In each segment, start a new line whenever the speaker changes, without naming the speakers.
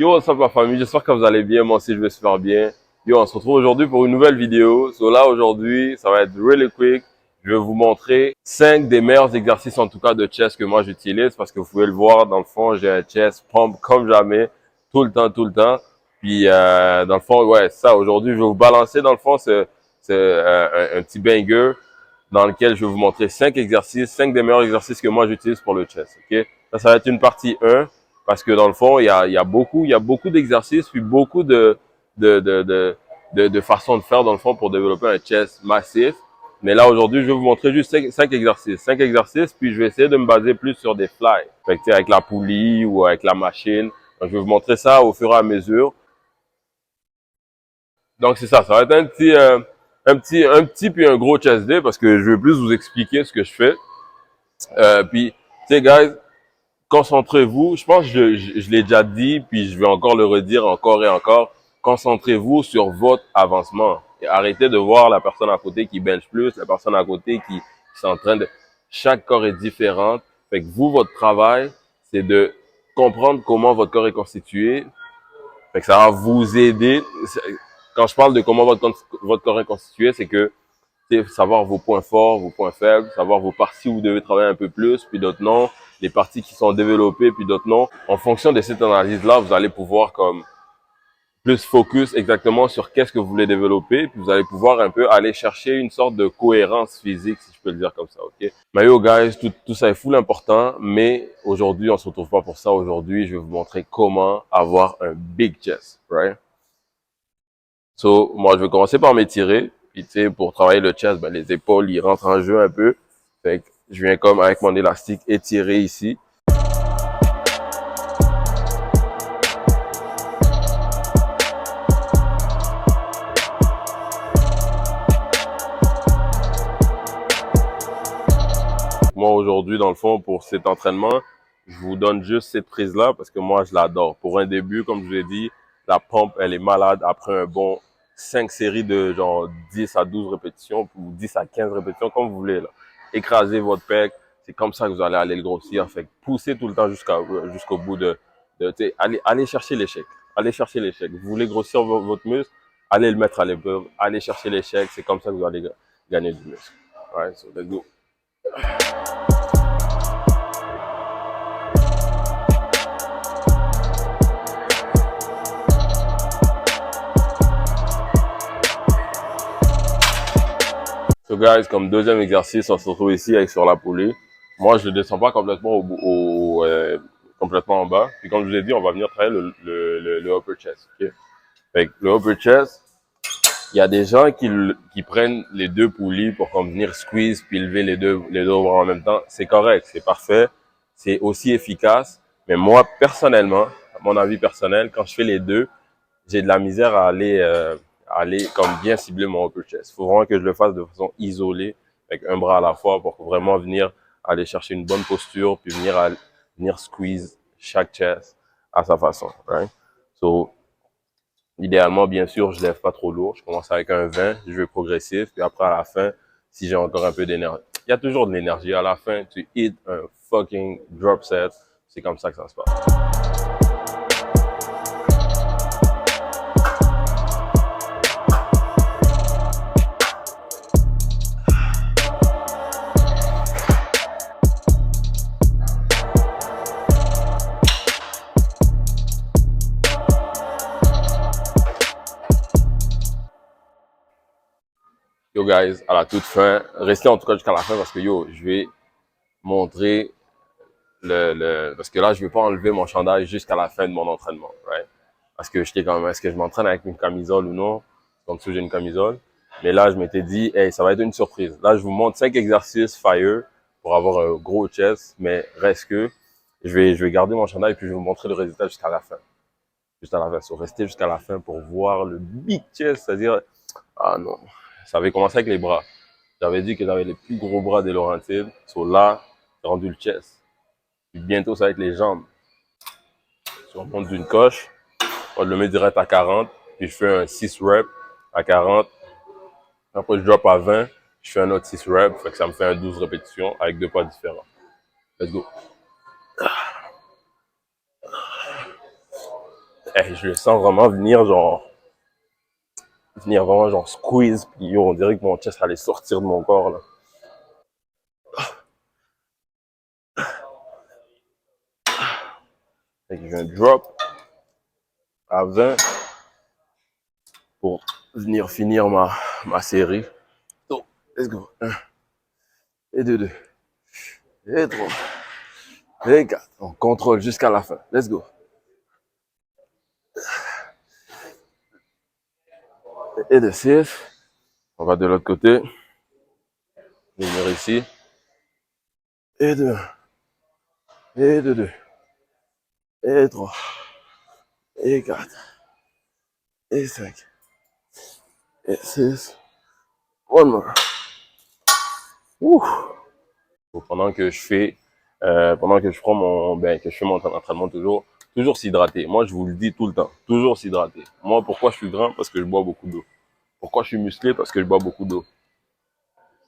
Yo, what's up la famille, j'espère que vous allez bien, moi aussi je vais super bien. Yo, on se retrouve aujourd'hui pour une nouvelle vidéo. So là, aujourd'hui, ça va être really quick. Je vais vous montrer 5 des meilleurs exercices en tout cas de chest que moi j'utilise parce que vous pouvez le voir, dans le fond, j'ai un chest pump comme jamais, tout le temps. Puis dans le fond, ouais, ça, aujourd'hui, je vais vous balancer dans le fond, c'est un petit banger dans lequel je vais vous montrer 5 exercices, 5 des meilleurs exercices que moi j'utilise pour le chest, ok? Ça va être une partie 1. Parce que dans le fond, il y a beaucoup d'exercices, puis beaucoup de façons de faire dans le fond pour développer un chest massif. Mais là, aujourd'hui, je vais vous montrer juste 5 exercices. 5 exercices, puis je vais essayer de me baser plus sur des fly. Fait que, avec la poulie ou avec la machine. Donc, je vais vous montrer ça au fur et à mesure. Donc, c'est ça. Ça va être un petit puis un gros chest day parce que je vais plus vous expliquer ce que je fais. Puis, tu sais, guys, concentrez-vous, je pense que je l'ai déjà dit, puis je vais encore le redire encore et encore, concentrez-vous sur votre avancement. Et arrêtez de voir la personne à côté qui bench plus, la personne à côté qui s'entraîne de... Chaque corps est différent. Fait que vous, votre travail, c'est de comprendre comment votre corps est constitué. Fait que ça va vous aider. Quand je parle de comment votre corps est constitué, c'est que savoir vos points forts, vos points faibles, savoir vos parties où vous devez travailler un peu plus, puis d'autres non, les parties qui sont développées, puis d'autres non. En fonction de cette analyse-là, vous allez pouvoir comme plus focus exactement sur qu'est-ce que vous voulez développer, puis vous allez pouvoir un peu aller chercher une sorte de cohérence physique, si je peux le dire comme ça, ok? Mais yo, guys, tout ça est full important, mais aujourd'hui, on se retrouve pas pour ça. Aujourd'hui, je vais vous montrer comment avoir un big chest, right? So, moi, je vais commencer par m'étirer. Puis, tu sais, pour travailler le chest, ben, les épaules, ils rentrent en jeu un peu. Fait que je viens comme avec mon élastique étiré ici. Moi, aujourd'hui, dans le fond, pour cet entraînement, je vous donne juste cette prise-là parce que moi, je l'adore. Pour un début, comme je vous l'ai dit, la pompe, elle est malade après un bon 5 séries de genre 10 à 12 répétitions ou 10 à 15 répétitions, comme vous voulez, là. Écrasez votre pec. C'est comme ça que vous allez aller le grossir. Fait que poussez tout le temps jusqu'au bout tu sais, allez chercher l'échec. Allez chercher l'échec. Vous voulez grossir votre muscle, allez le mettre à l'épreuve. Allez chercher l'échec. C'est comme ça que vous allez gagner du muscle. Alright, so let's go. So guys, comme deuxième exercice, on se retrouve ici avec sur la poulie. Moi, je ne descends pas complètement complètement en bas. Puis comme je vous l'ai dit, on va venir travailler le upper chest. Okay? Fait que le upper chest, il y a des gens qui prennent les deux poulies pour comme venir squeeze puis lever les deux bras en même temps. C'est correct, c'est parfait, c'est aussi efficace. Mais moi, personnellement, à mon avis personnel, quand je fais les deux, j'ai de la misère à aller comme bien cibler mon upper chest. Il faut vraiment que je le fasse de façon isolée, avec un bras à la fois, pour vraiment venir aller chercher une bonne posture, puis venir squeeze chaque chest à sa façon. Right? So, idéalement, bien sûr, je lève pas trop lourd. Je commence avec un 20, je vais progressif, puis après à la fin, si j'ai encore un peu d'énergie. Il y a toujours de l'énergie. À la fin, tu hit un fucking drop set. C'est comme ça que ça se passe. Yo guys, à la toute fin, restez en tout cas jusqu'à la fin parce que yo, je vais montrer parce que là, je vais pas enlever mon chandail jusqu'à la fin de mon entraînement, right? Parce que j'étais quand même, est-ce que je m'entraîne avec une camisole ou non? Comme si j'ai une camisole. Mais là, je m'étais dit, hey, ça va être une surprise. Là, je vous montre 5 exercices fire pour avoir un gros chest, mais reste que je vais garder mon chandail et puis je vais vous montrer le résultat jusqu'à la fin. Juste à la fin. So, restez jusqu'à la fin pour voir le big chest, c'est-à-dire, ah non. Ça avait commencé avec les bras. J'avais dit que j'avais les plus gros bras des Laurentides. So là, j'ai rendu le chest. Puis bientôt, ça va être les jambes. Si on monte d'une coche, on le met direct à 40. Puis je fais un 6 reps à 40. Après, je drop à 20. Je fais un autre 6 reps. Fait que ça me fait un 12 répétitions avec deux poids différents. Let's go. je le sens vraiment venir vraiment genre squeeze, puis yo, on dirait que mon chest allait sortir de mon corps, là. Fait que je viens drop à 20 pour venir finir ma série. So, let's go. 1 et 2, 2 et 3 et 4. On contrôle jusqu'à la fin. Let's go. Et de 6. On va de l'autre côté. Venir ici. Et de 1. Et de 2. Et 3. Et 4. Et 5. Et 6. One more. Ouh. Pendant que pendant que je prends que je fais mon entraînement toujours s'hydrater. Moi, je vous le dis tout le temps, toujours s'hydrater. Moi, pourquoi je suis grand? Parce que je bois beaucoup d'eau. Pourquoi je suis musclé? Parce que je bois beaucoup d'eau.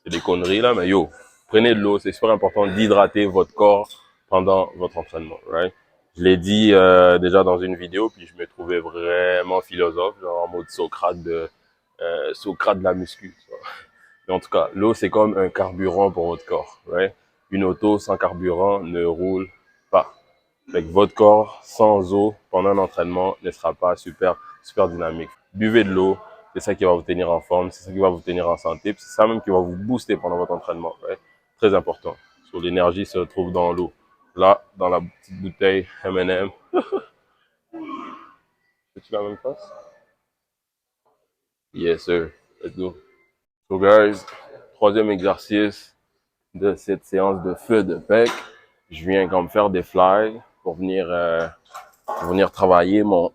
C'est des conneries là, mais yo, prenez de l'eau. C'est super important d'hydrater votre corps pendant votre entraînement, right? Je l'ai dit déjà dans une vidéo, puis je me trouvais vraiment philosophe, genre en mode Socrate de la muscu. Mais en tout cas, l'eau, c'est comme un carburant pour votre corps, right? Une auto sans carburant ne roule pas. Fait que votre corps sans eau pendant un entraînement ne sera pas super dynamique. Buvez de l'eau, c'est ça qui va vous tenir en forme, c'est ça qui va vous tenir en santé, c'est ça même qui va vous booster pendant votre entraînement. Right? Très important. So, l'énergie se trouve dans l'eau. Là, dans la petite bouteille M&M. Fais-tu la même face? Yes, sir. Let's go. So, guys, troisième exercice de cette séance de feu de pec. Je viens comme faire des fly pour venir travailler mon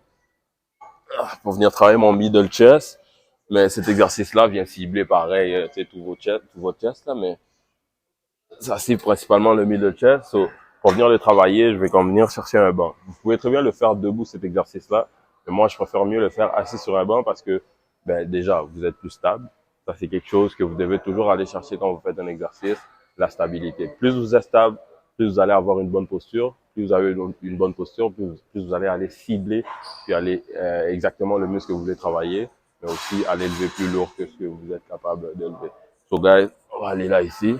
middle chest. Mais cet exercice-là vient cibler pareil, tout votre chest, là, mais ça cible principalement le middle chest. So, pour venir le travailler, je vais comme venir chercher un banc. Vous pouvez très bien le faire debout, cet exercice-là. Mais moi, je préfère mieux le faire assis sur un banc parce que, déjà, vous êtes plus stable. Ça, c'est quelque chose que vous devez toujours aller chercher quand vous faites un exercice, la stabilité. Plus vous êtes stable, plus vous allez avoir une bonne posture. Plus vous avez une bonne posture, plus vous allez aller cibler, puis aller exactement le muscle que vous voulez travailler, mais aussi aller lever plus lourd que ce que vous êtes capable de lever. So, guys, on va aller là ici,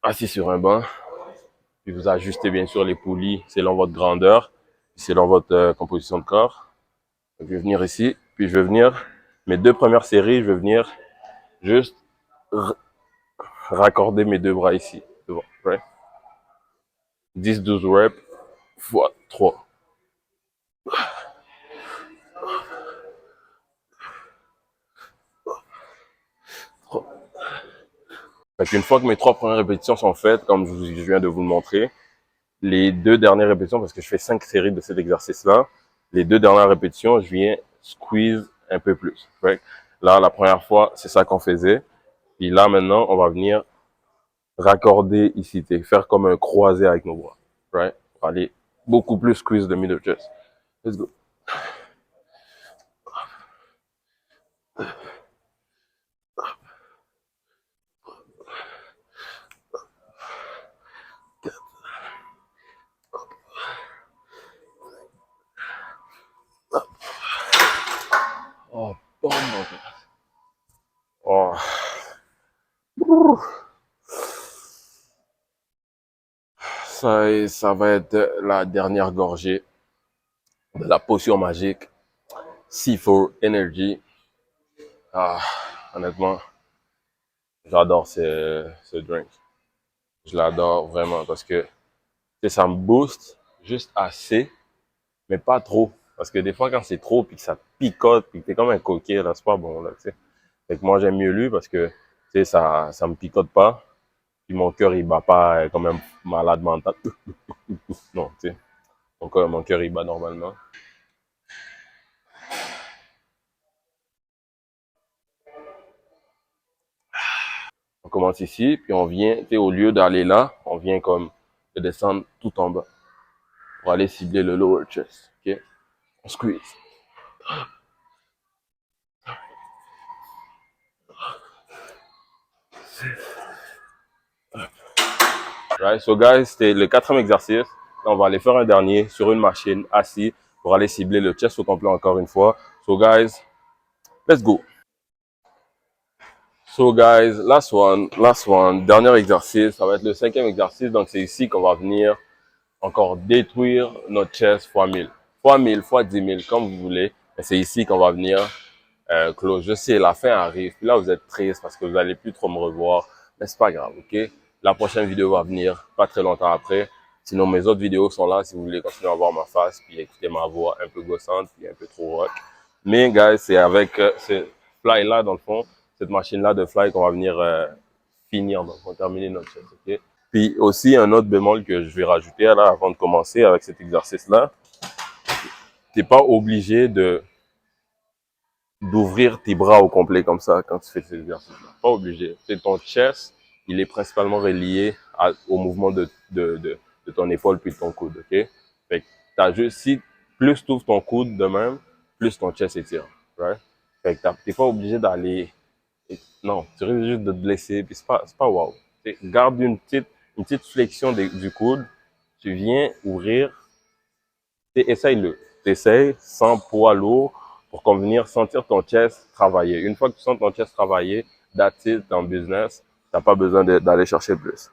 assis sur un banc. Puis vous ajustez bien sûr les poulies selon votre grandeur, selon votre composition de corps. Donc, je vais venir ici, puis je vais venir, mes deux premières séries, je vais venir juste raccorder mes deux bras ici, devant, right? 10-12 reps fois 3. Fait qu'une fois que mes 3 premières répétitions sont faites, comme je viens de vous le montrer, les 2 dernières répétitions, parce que je fais 5 séries de cet exercice-là, les 2 dernières répétitions, je viens squeeze un peu plus. Right? Là, la première fois, c'est ça qu'on faisait. Puis là, maintenant, on va venir raccorder ici, faire comme un croisé avec nos bras. Right? Pour aller beaucoup plus squeeze the middle chest. Let's go. Oh, bon, oh. Ça va être la dernière gorgée de la potion magique C4 Energy. Ah, honnêtement, j'adore ce drink. Je l'adore vraiment parce que ça me booste juste assez, mais pas trop. Parce que des fois, quand c'est trop, puis que ça picote, puis que t'es comme un coquet, là, c'est pas bon, là, tu sais. Fait que moi, j'aime mieux lui parce que, ça me picote pas, puis mon cœur, il bat pas comme un malade mental. Non, tu sais. Mon cœur, il bat normalement. On commence ici, puis on vient, tu sais, au lieu d'aller là, on vient comme de descendre tout en bas pour aller cibler le lower chest, ok? On squeeze. Right, so guys, c'était le 4e exercice. Là, on va aller faire un dernier sur une machine, assis. pour aller cibler le chest au complet encore une fois. So guys, let's go. So guys, last one, dernier exercice, ça va être le 5e exercice. Donc c'est ici qu'on va venir encore détruire notre chest fois 1000. Fois 1000, fois 10 000, comme vous voulez. Mais c'est ici qu'on va venir close. Je sais, la fin arrive. Puis là, vous êtes triste parce que vous n'allez plus trop me revoir. Mais c'est pas grave, ok? La prochaine vidéo va venir pas très longtemps après. Sinon, mes autres vidéos sont là si vous voulez continuer à voir ma face puis écouter ma voix un peu gossante puis un peu trop rock. Mais, guys, c'est avec ce fly-là, dans le fond, cette machine-là de fly qu'on va venir finir, donc on va terminer notre chest, ok? Puis aussi, un autre bémol que je vais rajouter là avant de commencer avec cet exercice-là, t'es pas obligé d'ouvrir tes bras au complet comme ça quand tu fais cet exercice-là. Pas obligé. C'est ton chest, il est principalement relié au mouvement de ton épaule puis de ton coude, ok? Fait que t'as juste, si plus tu ouvres ton coude de même, plus ton chest étire, right? Fait que t'es pas obligé d'aller, non, tu risques juste de te blesser puis c'est pas wow. Garde une petite flexion du coude, tu viens ouvrir, essaye-le. Essaye sans poids lourd pour venir sentir ton chest travailler. Une fois que tu sens ton chest travailler, that's it dans le business. T'as pas besoin d'aller chercher plus.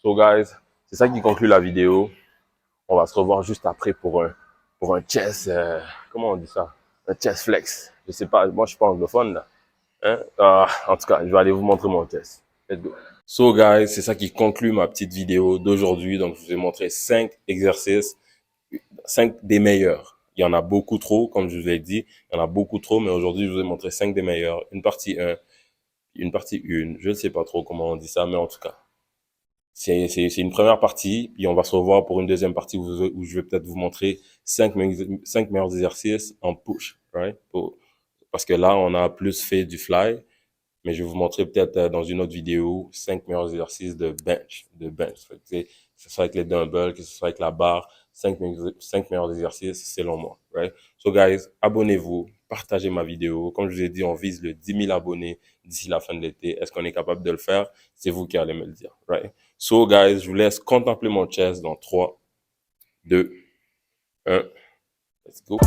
So guys, c'est ça qui conclut la vidéo. On va se revoir juste après pour un chest, comment on dit ça? Un chest flex. Je sais pas, moi je suis pas anglophone là. Hein? En tout cas, je vais aller vous montrer mon chest. Let's go. So guys, c'est ça qui conclut ma petite vidéo d'aujourd'hui. Donc je vous ai montré 5 exercices, 5 des meilleurs. Il y en a beaucoup trop, comme je vous l'ai dit. Il y en a beaucoup trop, mais aujourd'hui je vous ai montré 5 des meilleurs. Une partie 1, une partie 1. Je ne sais pas trop comment on dit ça, mais en tout cas. C'est une première partie, puis on va se revoir pour une deuxième partie où je vais peut-être vous montrer 5 meilleurs exercices en push, right? Parce que là, on a plus fait du fly, mais je vais vous montrer peut-être dans une autre vidéo 5 meilleurs exercices de bench, Fait que ce soit avec les dumbbells, que ce soit avec la barre, 5 meilleurs exercices selon moi, right? So guys, abonnez-vous, partagez ma vidéo. Comme je vous ai dit, on vise le 10 000 abonnés d'ici la fin de l'été. Est-ce qu'on est capable de le faire? C'est vous qui allez me le dire, right? So guys, je vous laisse contempler mon chest dans 3, 2, 1. Let's go.